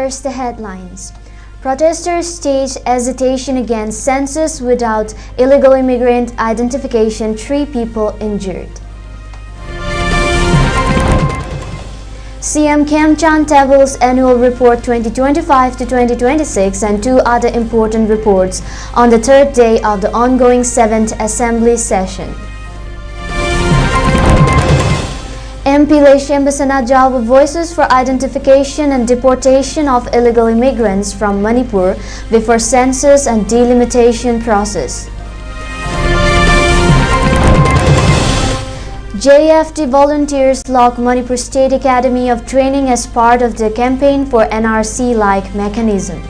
First, the headlines. Protesters stage agitation against census without illegal immigrant identification, 3 people injured. CM Khemchand tables annual report 2025 to 2026 and 2 other important reports on the 3rd day of the ongoing 7th Assembly session. MP Leshembasana Jalwa voices for identification and deportation of illegal immigrants from Manipur before census and delimitation process. JFT volunteers lock Manipur State Academy of Training as part of the campaign for NRC-like mechanism.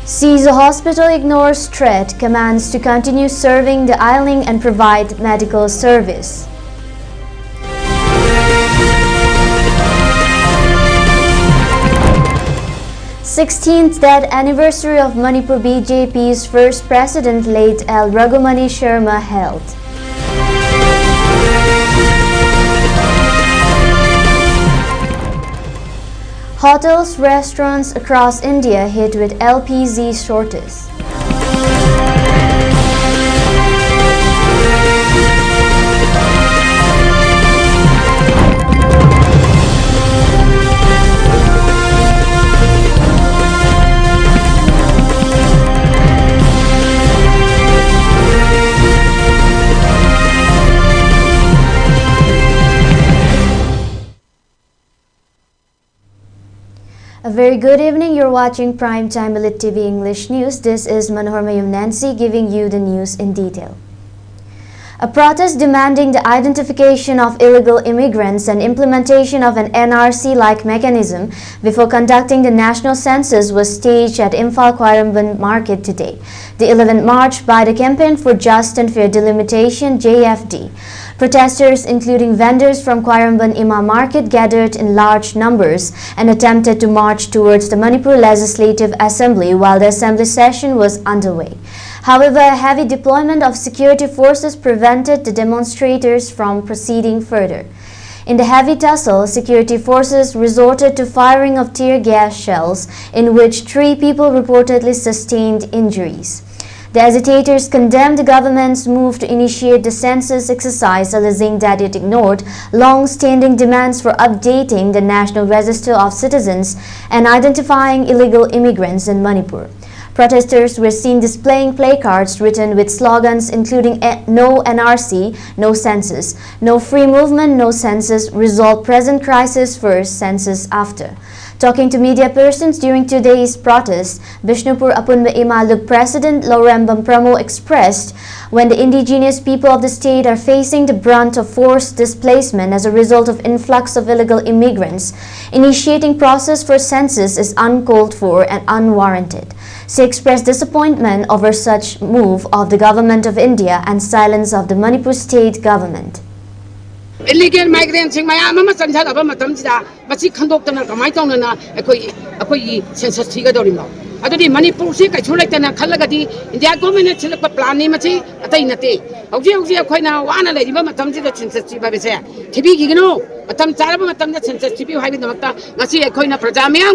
Seize hospital ignores threat, commands to continue serving the ailing and provide medical service. Sixteenth death anniversary of Manipur BJP's first president, late L. Raghumani Sharma, held. Hotels, restaurants across India hit with LPG shortage. A very good evening. You're watching Primetime ELITETV English News. This is Manoharmayum Nancy giving you the news in detail. A protest demanding the identification of illegal immigrants and implementation of an NRC-like mechanism before conducting the national census was staged at Imphal Khwairambon Market today, the 11th March, by the Campaign for Just and Fair Delimitation (JFD). Protesters, including vendors from Khwairambon Ima Market, gathered in large numbers and attempted to march towards the Manipur Legislative Assembly while the assembly session was underway. However, a heavy deployment of security forces prevented the demonstrators from proceeding further. In the heavy tussle, security forces resorted to firing of tear gas shells, in which 3 people reportedly sustained injuries. The agitators condemned the government's move to initiate the census exercise, alleging that it ignored long-standing demands for updating the National Register of Citizens and identifying illegal immigrants in Manipur. Protesters were seen displaying placards written with slogans including "No NRC, no census," "No free movement, no census," "Resolve present crisis first, census after." Talking to media persons during today's protest, Bishnupur Apunba Imaluk President Laurembam Pramo expressed, when the indigenous people of the state are facing the brunt of forced displacement as a result of influx of illegal immigrants, initiating process for census is uncalled for and unwarranted. She expressed disappointment over such move of the government of India and silence of the Manipur state government. Illegal migrants in Miami, Sanjala, Matamsa, but she conducted a Maitona, a census figure. I don't Manipur sick, I told and a Kalagati, in their government, Planimati, a Tainate. Okay, quite now, one lady, Matamsi, the census Tibi, you know, Matam Taramatam, the census Tibi, having the Mata, Nasi, a coin of Prajamia,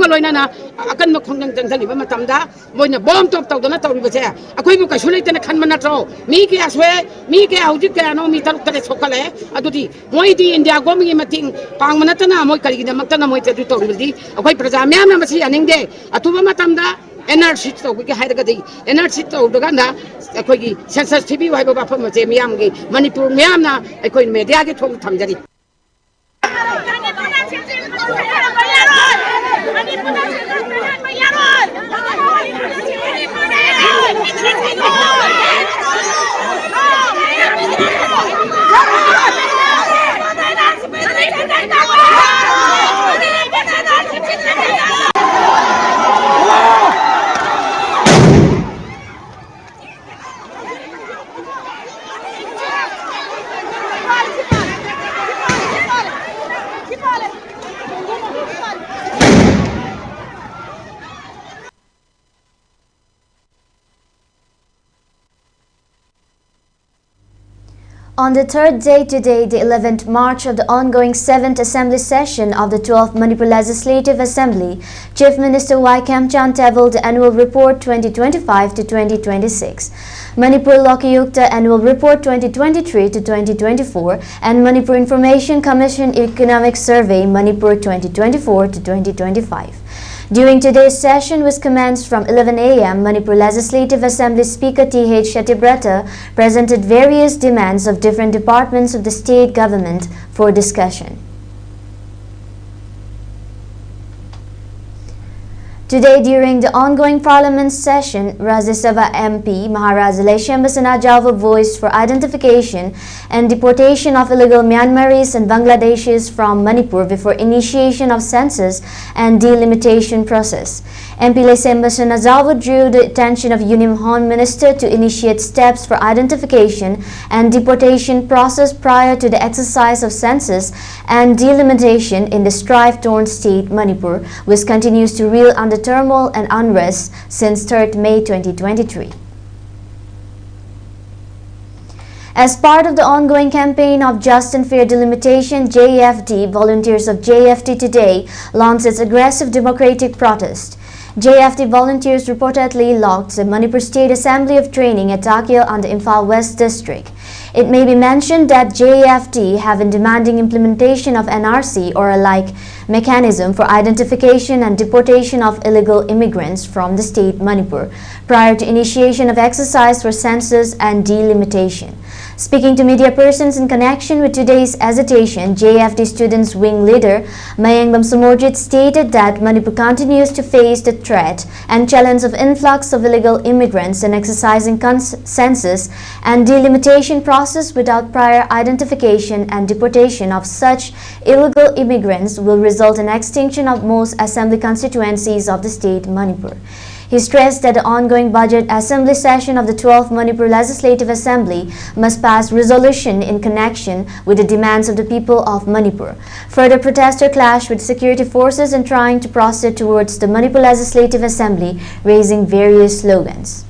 I can look on the Matamda, when a bomb top of the Nato was there. A quick Kashulit and a Kanmanato, Miki as well, Miki, how you can know me, Tokale, Adudi, Moiti, in their gomi mating, Pangmanatana, Moikari, the Matana Moita, a white Prajamia, Masi, and Inde, Atuma Matamda. NRC to we had a NRC to Uganda, a quickie census TV, I go up from Miami, Manipur, Miana, a queen media get home Tamjari. On the third day today, the 11th March of the ongoing 7th Assembly session of the 12th Manipur Legislative Assembly, Chief Minister Y. Kemchan tabled the Annual Report 2025 to 2026, Manipur Lokayukta Annual Report 2023 to 2024, and Manipur Information Commission Economic Survey Manipur 2024 to 2025. During today's session, which commenced from 11 a.m., Manipur Legislative Assembly Speaker T.H. Shetibrata presented various demands of different departments of the state government for discussion. Today, during the ongoing Parliament session, Rajya Sabha MP Maharaj Laishembasana Jalva voiced for identification and deportation of illegal Myanmaris and Bangladeshis from Manipur before initiation of census and delimitation process. MP Laishembasana Jalva drew the attention of Union Home Minister to initiate steps for identification and deportation process prior to the exercise of census and delimitation in the strife-torn state Manipur, which continues to reel under turmoil and unrest since 3rd May 2023. As part of the ongoing campaign of just and fair delimitation, JFD, volunteers of JFD today launched its aggressive democratic protest. JFD volunteers reportedly locked the Manipur State Assembly of Training at Takil on the Imphal West District. It may be mentioned that JFD have been demanding implementation of NRC or a like mechanism for identification and deportation of illegal immigrants from the state Manipur prior to initiation of exercise for census and delimitation. Speaking to media persons in connection with today's agitation, JFD Students Wing leader Mayang Bamsamorjit stated that Manipur continues to face the threat and challenge of influx of illegal immigrants and exercising census and delimitation process without prior identification and deportation of such illegal immigrants will result in extinction of most assembly constituencies of the state Manipur. He stressed that the ongoing budget assembly session of the 12th Manipur Legislative Assembly must pass resolution in connection with the demands of the people of Manipur. Further, protesters clashed with security forces in trying to proceed towards the Manipur Legislative Assembly, raising various slogans.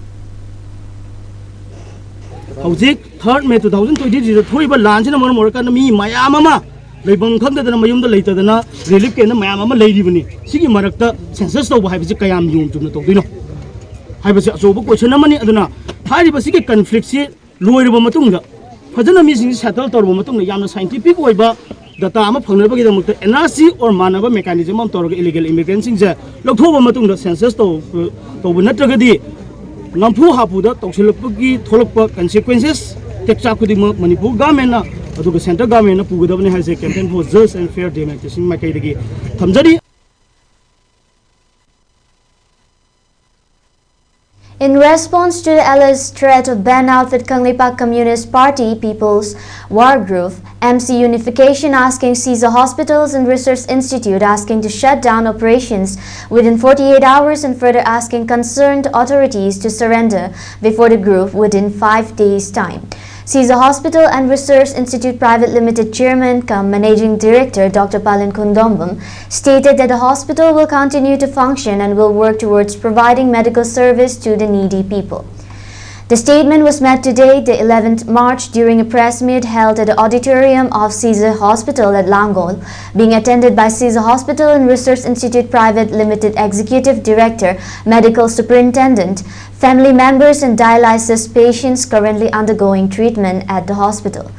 Howzik 3rd May 2020 thoiba lanjina mar morka mi mayam ama leibam khangdana mayumda leitadana relief ke na mayam ama leiribani sigi marakta census to haibisi kayam yum tumna tokdino haibisi asoba question amani aduna hariba sigi conflict si loiriba matungda fajana mi sing settle torba matungda yamna scientific oiba data ama phangnaba gi damukta NRC or manaba mechanism am torga illegal immigrants sing je lokhoba matungda census to natragadi Lampu hapuda toksilapagi tholokpa consequences teksa kudima Manipur government na aduga central government na pugadabani has a campaign for just and fair delimitation makaidagi thamjari. In response to the alleged threat of ban outfit Kanglipak Communist Party People's War Group, MC Unification asking Caesar Hospitals and Research Institute asking to shut down operations within 48 hours and further asking concerned authorities to surrender before the group within 5 days' time. Caesar Hospital and Research Institute Private Limited Chairman cum Managing Director Dr. Palin Kundombam stated that the hospital will continue to function and will work towards providing medical service to the needy people. The statement was made today, the 11th March, during a press meet held at the auditorium of Caesar Hospital at Langol, being attended by Caesar Hospital and Research Institute Private Limited Executive Director, Medical Superintendent, family members and dialysis patients currently undergoing treatment at the hospital.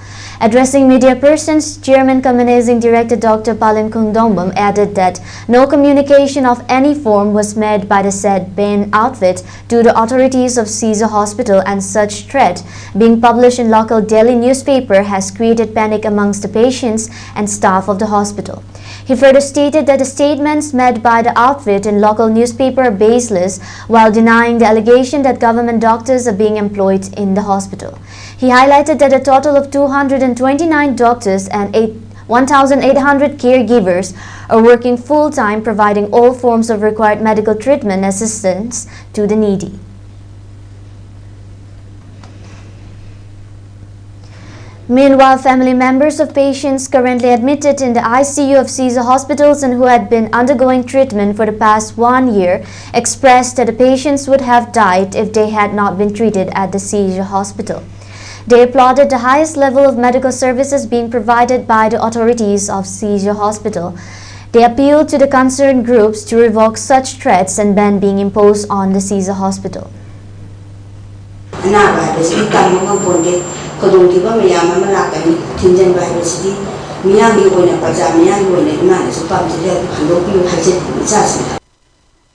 Addressing media persons, Chairman cum Managing Director Dr. Palin Kundombam added that no communication of any form was made by the said ban outfit to the authorities of Caesar Hospital, and such threat being published in local daily newspaper has created panic amongst the patients and staff of the hospital. He further stated that the statements made by the outfit in local newspaper are baseless, while denying the allegation that government doctors are being employed in the hospital. He highlighted that a total of 229 doctors and 1,800 caregivers are working full-time, providing all forms of required medical treatment assistance to the needy. Meanwhile, family members of patients currently admitted in the ICU of Caesar Hospitals and who had been undergoing treatment for the past 1 year expressed that the patients would have died if they had not been treated at the Caesar Hospital. They applauded the highest level of medical services being provided by the authorities of Seizure Hospital. They appealed to the concerned groups to revoke such threats and ban being imposed on the Seizure Hospital.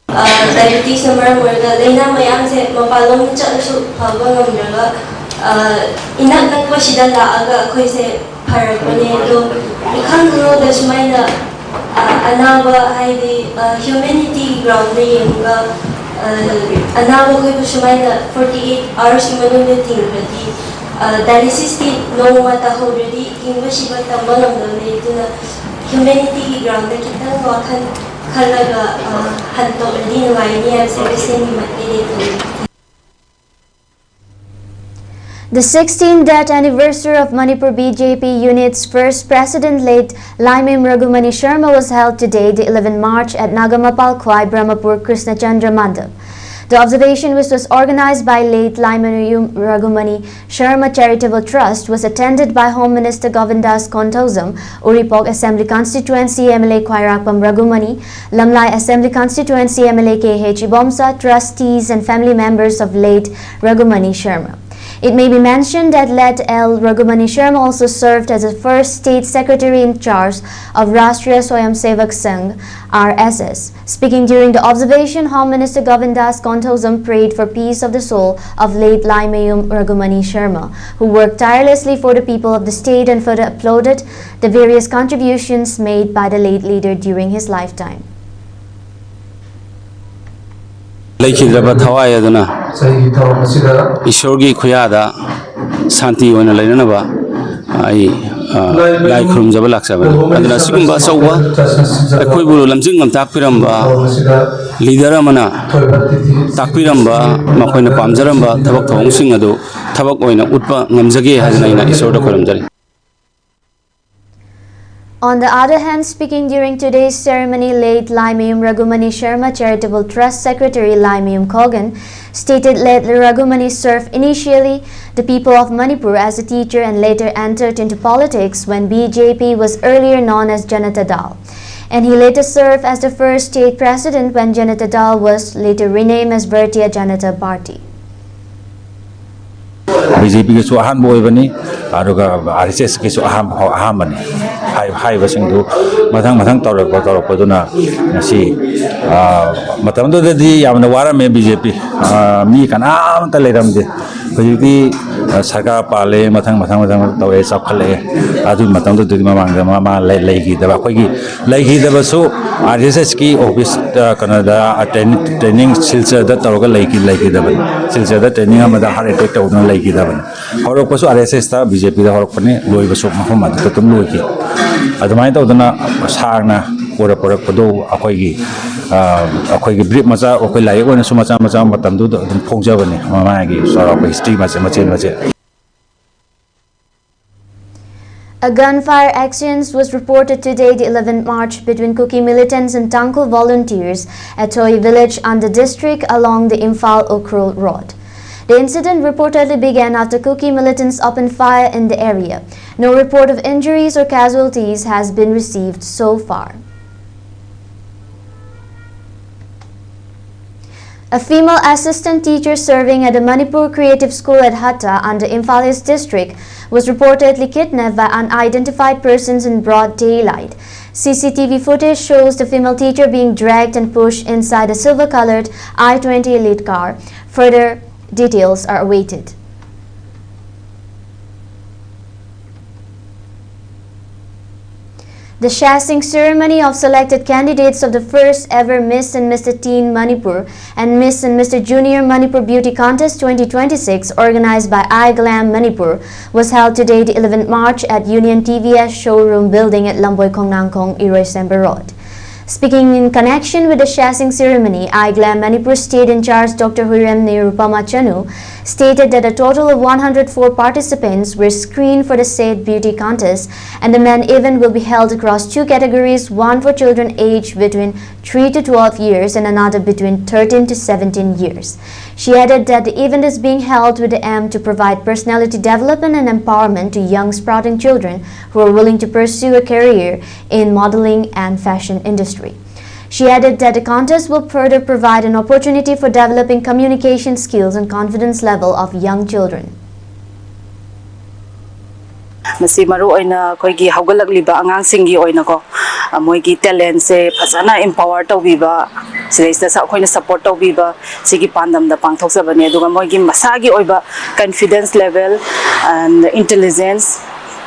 Diabetes na marga laina mayam se mapalong chasu phaba ngamraga inak nakwa sida laaga khoi se pharakone do ikhangro da sumaina anaba haidi humanity ground de yenga anaba khoi sumaina 48 hours manung de tingradi dialysis ti no mata already ingba shiba tamanam ne tuna humanity ground de kitang wakhan The 16th death anniversary of Manipur BJP unit's first president, late Laimim Raghumani Sharma, was held today, the 11th March, at Nagamapal Kwai, Brahmapur, Krishna Chandra Mandap. The observation, which was organized by late Laimim Raghumani Sharma Charitable Trust, was attended by Home Minister Govindas Kontosam, Uripok Assembly Constituency MLA Khairakpam Raghumani, Lamlai Assembly Constituency MLA KH Ibomsa, trustees and family members of late Raghumani Sharma. It may be mentioned that late L. Raghumani Sharma also served as the first state secretary in charge of Rashtriya Swayamsevak Sangh (RSS). Speaking during the observation, Home Minister Govindas Kontosam prayed for peace of the soul of late Laimim Raghumani Sharma, who worked tirelessly for the people of the state, and further applauded the various contributions made by the late leader during his lifetime. Laikhidraba thawai aduna Ishorgi khuyada santi oina lainanaba ai lai khurumjaba laksabani aduna sigumba sauwa akhoi buru lamjing ngam takpiramba leader amana takpiramba makoina pamjaramba thabak thawngsing adu thabak oina utpa ngamjage hadina ina Ishorda khuramjari. On the other hand, speaking during today's ceremony, late Laimim Raghumani Sharma Charitable Trust Secretary Laimim Kogan stated late Raghumani served initially the people of Manipur as a teacher and later entered into politics when BJP was earlier known as Janata Dal. And he later served as the first state president when Janata Dal was later renamed as Bharatiya Janata Party. BJP ke su ahan boy bani aruga RSS ke su aham bani hai basing du matang torok poduna si matam do di yamna wara me BJP mi kana am ta leram de BJP sarkar pale matang tawe sab khale adu matam do di mamang ma legi da khoi gi legi da basu RSS ki office Canada training silsa da toroga legi da bani silsa da training amada har attack tawna legi da bani horok pasu RSS ta BJP da horok pane loi basu mahom ma ta tum loi ki adumai tawdana sarna pora podo akhoi gi brief macha akhoi lai ona su macha matam du dum phongja bani mama gi sara akhoi history mache. A gunfire exchange was reported today, the 11th March, between Kuki militants and Tangkul volunteers at Toi village on the district along the Imphal-Ukhrul road. The incident reportedly began after Kuki militants opened fire in the area. No report of injuries or casualties has been received so far. A female assistant teacher serving at the Manipur Creative School at Hatta under Imphal East district was reportedly kidnapped by unidentified persons in broad daylight. CCTV footage shows the female teacher being dragged and pushed inside a silver-colored I-20 Elite car. Further details are awaited. The shasing ceremony of selected candidates of the first ever Miss and Mr. Teen Manipur and Miss and Mr. Junior Manipur Beauty Contest 2026 organized by iGlam Manipur was held today, the 11th March at Union TVS Showroom Building at Lamboy Kongnangkong, Iroy Sember Road. Speaking in connection with the shashing ceremony, IGLAM Manipur State in charge Dr. Huirem Nirupama Chanu stated that a total of 104 participants were screened for the said beauty contest, and the main event will be held across two categories, one for children aged between 3 to 12 years and another between 13 to 17 years. She added that the event is being held with the aim to provide personality development and empowerment to young sprouting children who are willing to pursue a career in modeling and fashion industry. She added that the contest will further provide an opportunity for developing communication skills and confidence level of young children. Masi maru oina koigi haugalakliba angangsinggi oina ko moigi talent se phajana empower tawbiba sida sa khoina support tawbiba sigi pandam da pangthokjabani aduga moigi masagi oiba confidence level and intelligence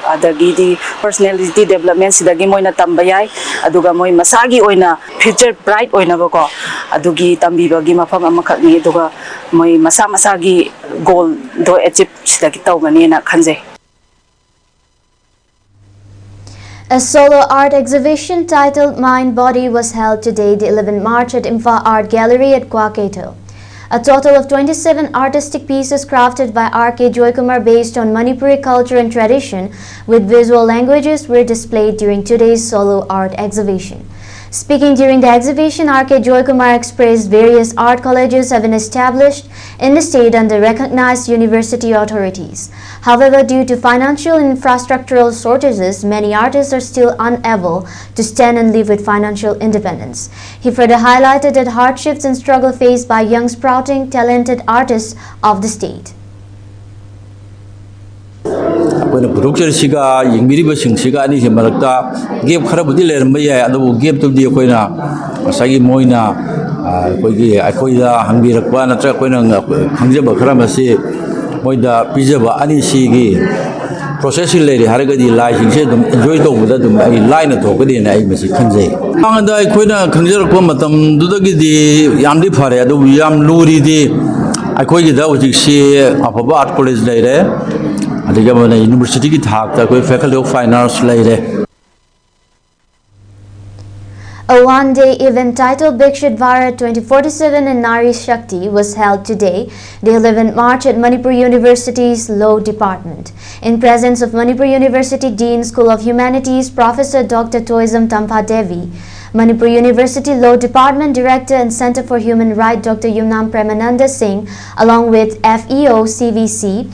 adagi personality development sidagi moina tambayai aduga moi masagi oina future bright oina bako adugi tambiba gi mafam amakhakni aduga moi masagi goal do achieve sidagi tawmani na khanjai. A solo art exhibition titled Mind Body was held today, the 11th March at Imphal Art Gallery at Kwaketo. A total of 27 artistic pieces crafted by R.K. Joykumar based on Manipuri culture and tradition with visual languages were displayed during today's solo art exhibition. Speaking during the exhibition, R.K. Joykumar expressed various art colleges have been established in the state under recognized university authorities. However, due to financial and infrastructural shortages, many artists are still unable to stand and live with financial independence. He further highlighted that hardships and struggle faced by young sprouting talented artists of the state. When a producer Siga, Yingiriba Siga, and his Malaka gave Karabudi and Maya, and gave to the Okoina, Sagi Moina, Akoida, Hangirakwana, Traquina, Hangjaba Karamasi, Moida, Pizaba, Ani Sigi, processing lady, Haragadi, lighting, said them, enjoy it over that, a line at Okadi and I must convey. And I Koina, Kanjarakomatam, Dudagi, Yamdi Pare, Yam Luri, Akoida, which you see of a art college later. University ki thak ta koi faculty of fine arts laide. A one-day event titled Bikshit Bharat 2047 in Nari Shakti was held today, the 11th March at Manipur University's Law Department. In presence of Manipur University Dean School of Humanities, Professor Dr. Toisam Tampa Devi, Manipur University Law Department Director and Center for Human Rights Dr. Yumnam Premananda Singh, along with FEO CVC,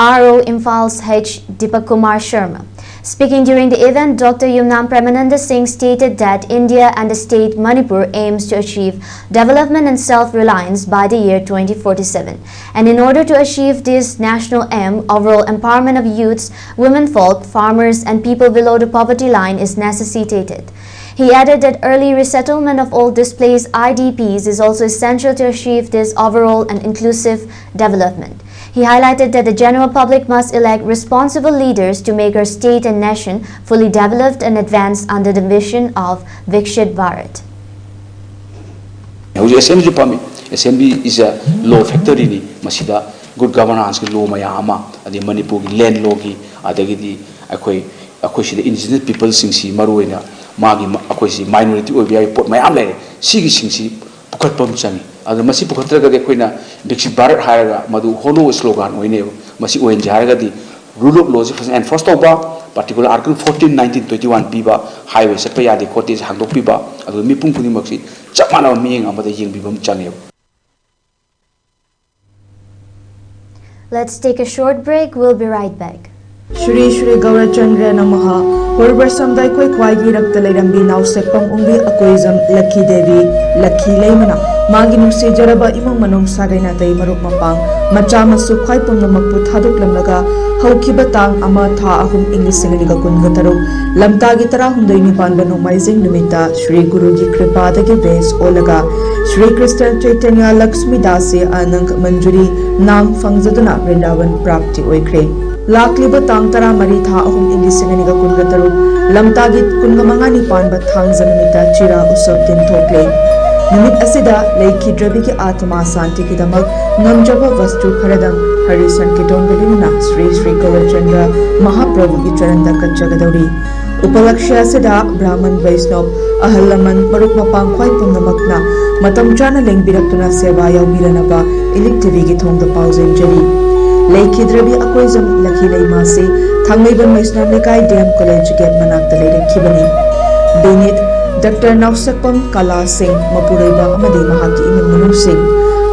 RO Imphal's H. Deepak Kumar Sharma. Speaking during the event, Dr. Yumnam Premananda Singh stated that India and the state Manipur aims to achieve development and self-reliance by the year 2047. And in order to achieve this national aim, overall empowerment of youths, womenfolk, farmers and people below the poverty line is necessitated. He added that early resettlement of all displaced IDPs is also essential to achieve this overall and inclusive development. He highlighted that the general public must elect responsible leaders to make our state and nation fully developed and advanced under the vision of Vikshit Bharat. Assembly is a law factory. Masida good governance law mayama. Adi Manipur land law ki adagi akoy indigenous people singsi maruena magi akoy minority obi pot mayam le sigi singsi pukat pam changi. Ada masih pukatra gade koina Bikshit Bharat haraga madu hollow slogan oine masih oen jaraga di rule of law is enforced over particular article 14 1921 piba highway sapaya de court is handok piba adu mi pung puni maksi chapana ming amada ying bibam change. Let's take a short break. We'll be right back. Shri Shri Gaura Chandra Namaha Purbarsam Dai Koi Kwai Girak Telerambi Now Sekpam Umbi Akoizam Lucky Devi Lucky Lemana Magi Nusi Jaraba Imam Manong Sagaina Dai Maruk Mapang Machama Su Kwai Pumnamakpu Thaduk Lamnaga Haukibatang Ama Tha Ahum English Singaliga Kungataro Lamta Gitara Hundai Nipan Banu Maizing Numita Shri Guru Ji Kripa Dagi Base Olaga Shri Krishna Chaitanya Lakshmi Dasi Anang Manjuri Nam Fangzaduna Vrindavan Prapti Oikre Lakliba Tang Tara Maritha Ahum English Singaliga Kungataru Lamtagit Kungamangani Panba Thang Zanamita Chira Usab Din Tokle Numit Asida Leiki Drabi ki Atma Santi ki Damak Namjaba Vastu Kharadam Harisan ki Dongalina Sri Sri Gaurachandra Mahaprabhu ki Charanda Kachagadauri Upalaksya Seda Brahman Vaisnav Ahalaman Maruk Mapang Kwai Pungnamakna Matam Chana Lengbirakuna Seva Yaubiranaba ELITETV gi thong da pauzen jari Laikhidrabi akoizam lakhi leimase Thangmaiban Maisnam Lekai DM College Gate Manakta Leirekhibani Benit Dr. Nausakpam Kala Singh Mapuraiba amadi mahaki imam Manu Singh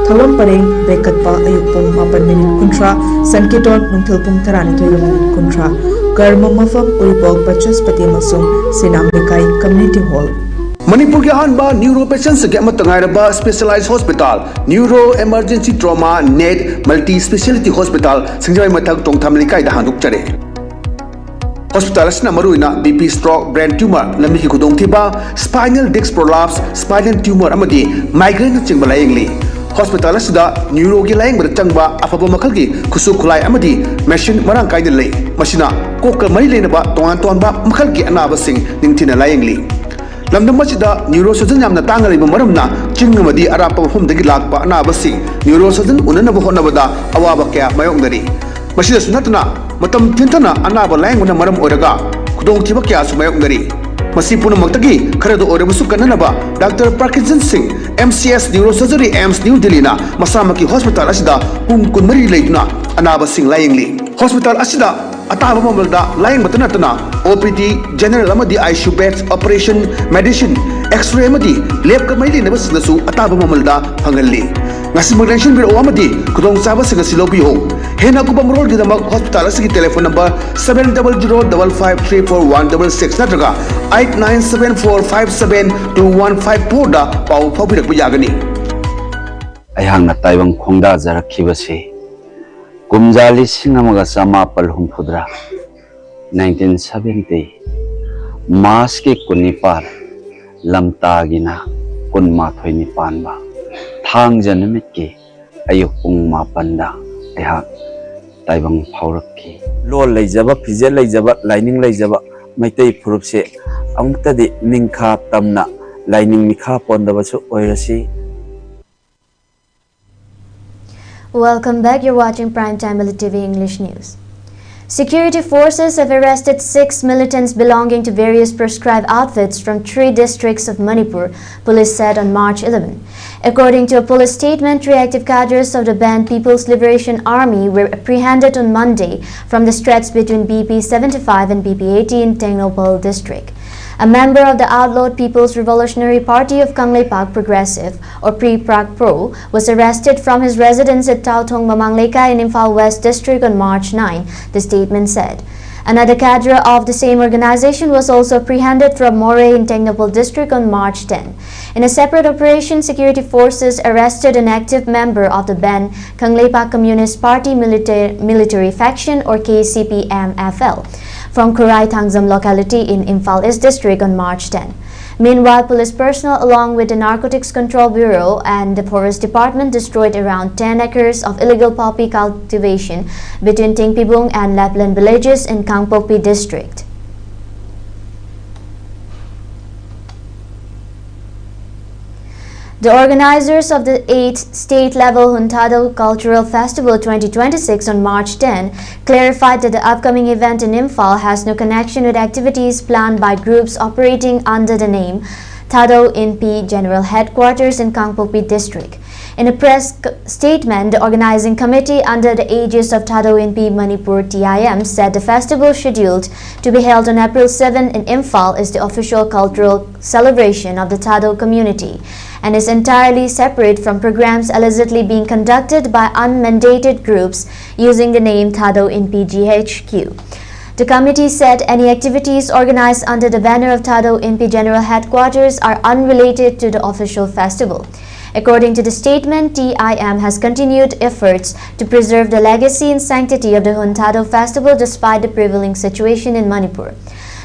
Thawam Pareng Bekatpa Ayupung 8 minute kuntra Sankiton Nungthilpung 12 minute kuntra Karma Mafam Uripog Pachaspati Masum Sinam Lekai Community Hall Manipur के अहानबा neuro patients के मतंगायरबा specialized hospital neuro emergency trauma नेट multi speciality hospital सिंगजाई मथक टोंगथाम लिकाई दा हांदुकचरे हॉस्पिटल असना मरुइना बीपी स्ट्रोक ब्रेन ट्यूमर लम्बी की खुदोंथिबा spinal disc prolapse spinal tumour अमदी माइग्रेन चिंगबा लायंगली हॉस्पिटल असदा न्यूरो की लायंग चंगबा अफबा मखल की खुसु खुलाई अमदी मशीन मरांग कायदे लई मशीना कोक मरी लेनबा तोंगान तोंबा मखल की अनाबा सिंग निंगथिना लायंगली लमदमसिदा न्यूरोसर्जन यामना तांगलिबा मरमना चिंगमदी अरापा मफमदगी लाकपा अनाबसि न्यूरोसर्जन उननबा होनबदा अवाबा क्या मायोंगदरी मसिदा सुनतना मतम थिंथना अनाबा लायंगना मरम ओरगा खुदोंथिबा क्या सु मायोंगदरी मसी पुनमक्तगी खरदो ओरबसु कन्ननबा doctor Parkinson Singh MCS neurosurgery AIIMS New Delhi ना मसामकी हॉस्पिटल असिदा पुंग कुनमरी लेदुना अनाबा सिंह लायंगली हॉस्पिटल असिदा अताबा ममलदा लायंग मतनतना OPD जनरल अमदी ICU beds operation medicine x ray अमदी लैब कमैली नबसनसु अताबा ममलदा फंगल्ली ngasi maglension biro amadi kudong saba singa silobi ho hena ku bamrol gidamak hospital asigi telephone number 7005534166 natraga 8974572154 da pau phobirak bujagani ayhangna taibang khongda jarakhibase kumjali singamaga samapal humphudra 1970 Mas ke kunipar lamtagina kunmathoi nipanba thang janamit ke ayuk pung mapanda ayhak taibang phaurakki lo leijaba phije leijaba lining leijaba maitai phurup se amukta de ningkha tamna lining mikha pondaba chu oirasi. Welcome back. You're watching Primetime ELITETV English News. Security forces have arrested 6 militants belonging to various proscribed outfits from 3 districts of Manipur, police said on March 11. According to a police statement, 3 active cadres of the banned People's Liberation Army were apprehended on Monday from the stretch between BP 75 and BP 80 in Tengnopal district. A member of the outlawed People's Revolutionary Party of Kangleipak Progressive, or Pre-Prak-Pro, was arrested from his residence at Tautong Mamangleka in Imphal West District on March 9, the statement said. Another cadre of the same organization was also apprehended from Moray in Tengnopal District on March 10. In a separate operation, security forces arrested an active member of the banned Kangleipak Communist Party military faction, or KCPMFL, from Kurai Thangzam locality in Imphal East District on March 10. Meanwhile, police personnel along with the Narcotics Control Bureau and the Forest Department destroyed around 10 acres of illegal poppy cultivation between Tingpibung and Lapland villages in Kangpokpi district. The organizers of the 8th state-level Huntado Cultural Festival 2026 on March 10 clarified that the upcoming event in Imphal has no connection with activities planned by groups operating under the name Thado INP General Headquarters in Kangpokpi District. In a press statement, the organizing committee under the aegis of Thado INP Manipur TIM said the festival scheduled to be held on April 7 in Imphal is the official cultural celebration of the Thado community and is entirely separate from programs allegedly being conducted by unmandated groups using the name Thado INP GHQ. The committee said any activities organized under the banner of Thado INP General Headquarters are unrelated to the official festival. According to the statement, TIM has continued efforts to preserve the legacy and sanctity of the Huntado festival despite the prevailing situation in Manipur.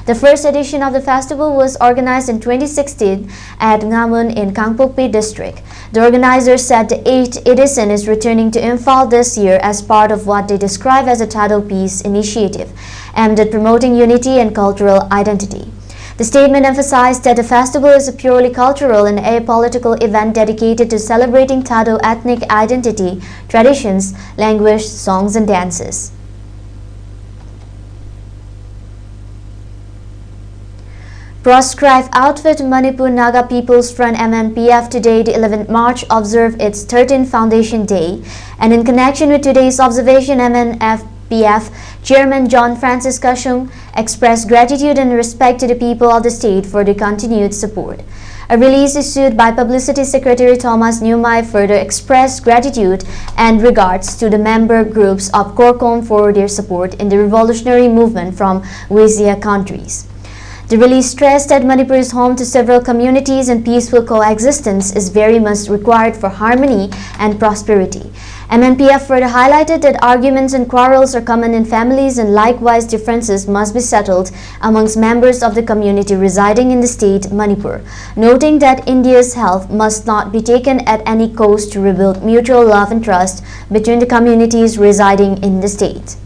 The first edition of the festival was organized in 2016 at Ngamun in Kangpokpi district. The organizers said the 8th edition is returning to Imphal this year as part of what they describe as a Thado Peace initiative, aimed at promoting unity and cultural identity. The statement emphasized that the festival is a purely cultural and apolitical event dedicated to celebrating Thado ethnic identity, traditions, language, songs and dances. Proscribed outfit Manipur Naga People's Front MNPF today, the 11th March, observed its 13th Foundation Day, and in connection with today's observation, MNPF Chairman John Francis Kashung expressed gratitude and respect to the people of the state for their continued support. A release issued by Publicity Secretary Thomas Newmai further expressed gratitude and regards to the member groups of CORCOM for their support in the revolutionary movement from Asia countries. The release stressed that Manipur is home to several communities and peaceful coexistence is very much required for harmony and prosperity. MNPF further highlighted that arguments and quarrels are common in families and likewise differences must be settled amongst members of the community residing in the state Manipur, noting that India's help must not be taken at any cost to rebuild mutual love and trust between the communities residing in the state.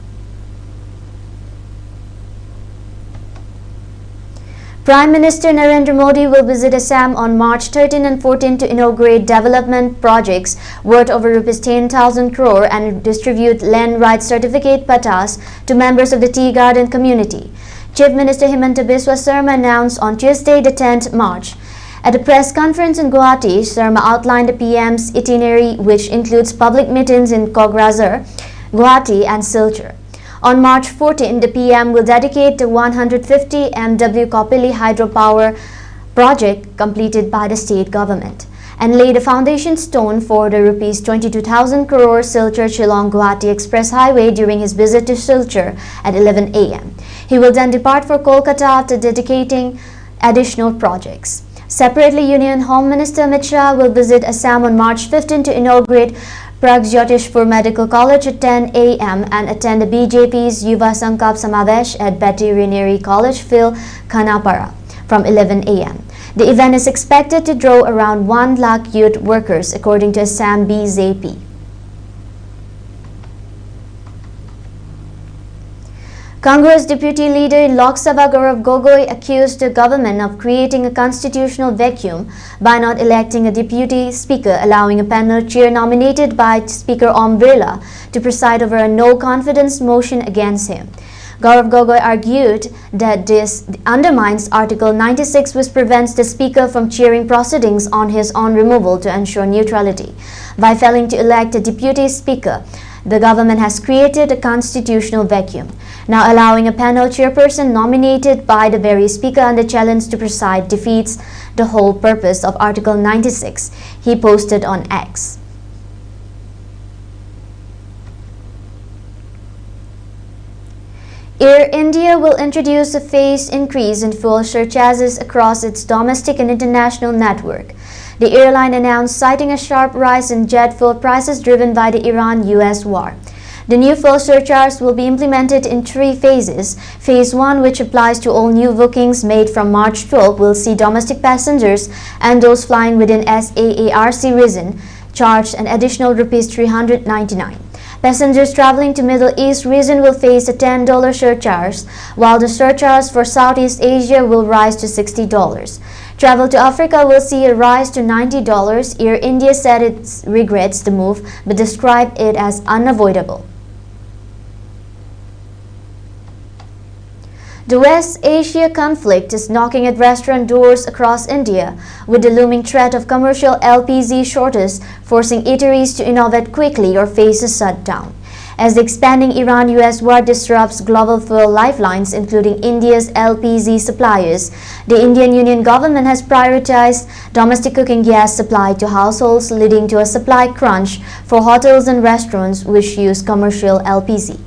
Prime Minister Narendra Modi will visit Assam on March 13 and 14 to inaugurate development projects worth over Rs 10,000 crore and distribute land rights certificate patas to members of the tea garden community. Chief Minister Himanta Biswa Sarma announced on Tuesday the 10th March. At a press conference in Guwahati, Sarma outlined the PM's itinerary, which includes public meetings in Kograzar, Guwahati and Silchar. On March 14, the PM will dedicate the 150 MW Kopili hydropower project completed by the state government and lay the foundation stone for the Rs 22,000 crore Silchar-Shillong-Guwahati Express Highway during his visit to Silchar at 11 a.m. He will then depart for Kolkata after dedicating additional projects. Separately, Union Home Minister Amit Shah will visit Assam on March 15 to inaugurate Pragjyotishpur Medical College at 10 a.m. and attend the BJP's Yuva Sankalp Samavesh at Veterinary College, Phil Khanapara from 11 a.m. The event is expected to draw around 1 lakh youth workers, according to Assam BJP. Congress Deputy Leader in Lok Sabha Gaurav Gogoi accused the government of creating a constitutional vacuum by not electing a deputy speaker, allowing a panel chair nominated by Speaker Om Birla to preside over a no-confidence motion against him. Gaurav Gogoi argued that this undermines Article 96, which prevents the Speaker from chairing proceedings on his own removal to ensure neutrality. By failing to elect a deputy speaker, the government has created a constitutional vacuum, now allowing a panel chairperson nominated by the very speaker under challenge to preside defeats the whole purpose of Article 96, he posted on X. Air India will introduce a phased increase in fuel surcharges across its domestic and international network. The airline announced, citing a sharp rise in jet fuel prices driven by the Iran-US war. The new fuel surcharge will be implemented in 3 phases. Phase 1, which applies to all new bookings made from March 12, will see domestic passengers and those flying within SAARC region charged an additional Rs 399. Passengers traveling to Middle East region will face a $10 surcharge, while the surcharge for Southeast Asia will rise to $60. Travel to Africa will see a rise to $90. Air India said it regrets the move but described it as unavoidable. The West Asia conflict is knocking at restaurant doors across India, with the looming threat of commercial LPG shortage forcing eateries to innovate quickly or face a shutdown. As the expanding Iran-US war disrupts global fuel lifelines, including India's LPG suppliers, the Indian Union government has prioritized domestic cooking gas supply to households, leading to a supply crunch for hotels and restaurants which use commercial LPG.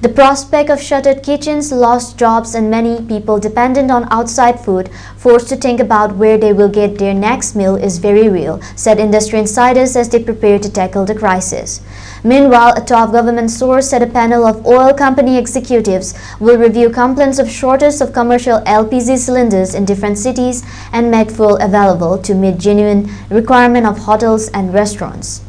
The prospect of shuttered kitchens, lost jobs, and many people dependent on outside food forced to think about where they will get their next meal is very real, said industry insiders as they prepare to tackle the crisis. Meanwhile, a top government source said a panel of oil company executives will review complaints of shortage of commercial LPG cylinders in different cities and make fuel available to meet genuine requirement of hotels and restaurants.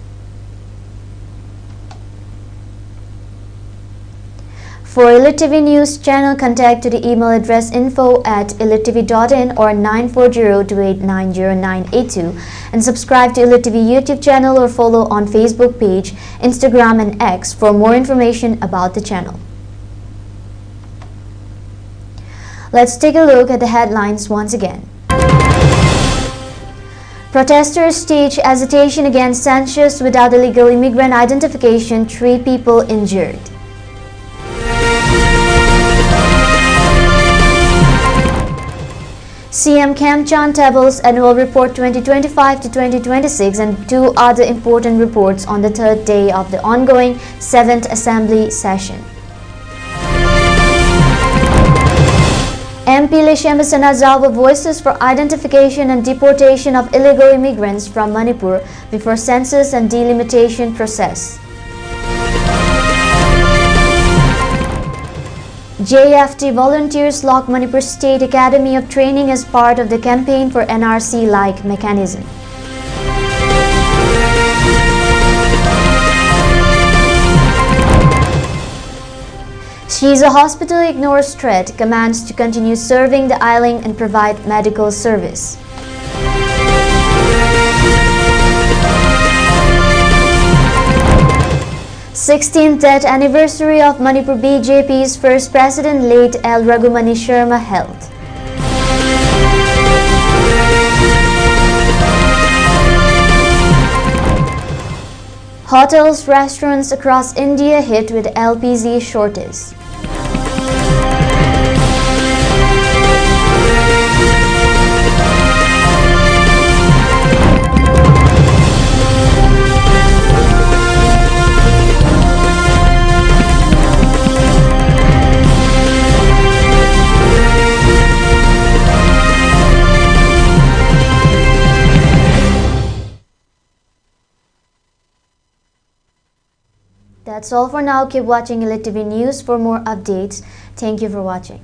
For ELITETV News channel, contact to the email address info@elitetv.in or 94028908982 and subscribe to ELITETV YouTube channel or follow on Facebook page, Instagram and X for more information about the channel. Let's take a look at the headlines once again. Protesters stage agitation against census without illegal immigrant identification, 3 people injured. CM Kemchand tables Annual Report 2025 to 2026 and 2 other important reports on the 3rd day of the ongoing 7th Assembly session. MP Leshembasana Zalba voices for identification and deportation of illegal immigrants from Manipur before census and delimitation process. JFT volunteers lock Manipur State Academy of Training as part of the campaign for NRC-like mechanism. Shiza Hospital ignores threat, commands to continue serving the island and provide medical service. th death anniversary of Manipur BJP's first president, late L. Raghumani Sharma, held. Hotels, restaurants across India hit with LPG shortage. That's all for now. Keep watching ELITETV News for more updates. Thank you for watching.